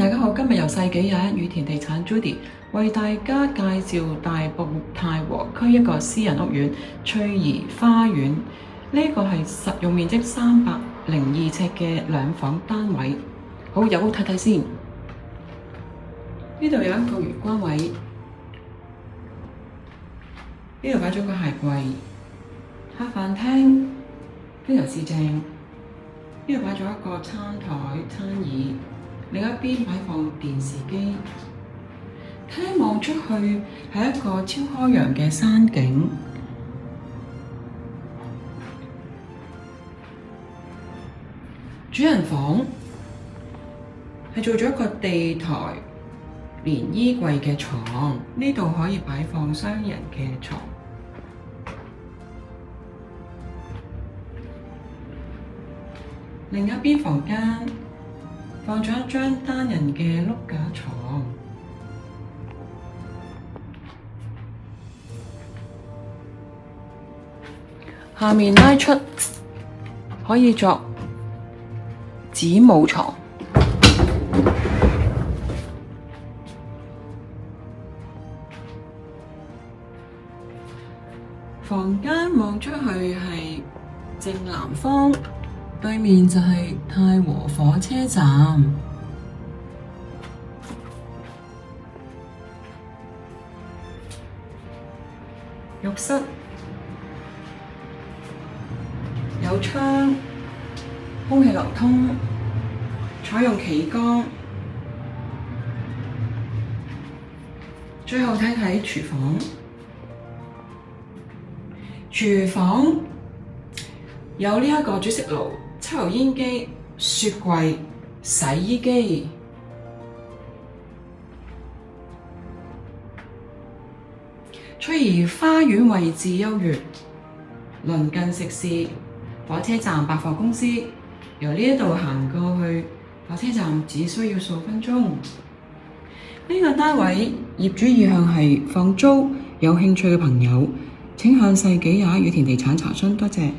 大家好，今日由世紀21羽田地產 Judy 為大家介紹大埔太和區一個私人屋苑翠怡花園。呢個係實用面積302尺嘅兩房單位。好，入屋睇睇先。呢度有一個玄關位，呢度擺咗個鞋櫃、客飯廳，非常之正。呢度擺咗一個餐台、餐椅，另一邊擺放電視機。廳望出去係一個超開揚嘅山景。主人房係做咗一個地台連衣櫃嘅床，呢度可以擺放雙人嘅床。另一邊房間放咗一張單人嘅碌架床，下面拉出可以作子母床。房間望出去係正南方。對面就係太和火車站，浴室有窗，空氣流通，採用企缸。最後睇睇廚房，廚房有呢一個煮食爐、抽油煙機、雪櫃、洗衣機。翠怡花園位置優越，鄰近食肆、火車站、百貨公司，由呢度行過去火車站只需要數分鐘。呢個單位業主意向係放租，有興趣嘅朋友請向世紀21羽田地產查詢。多謝。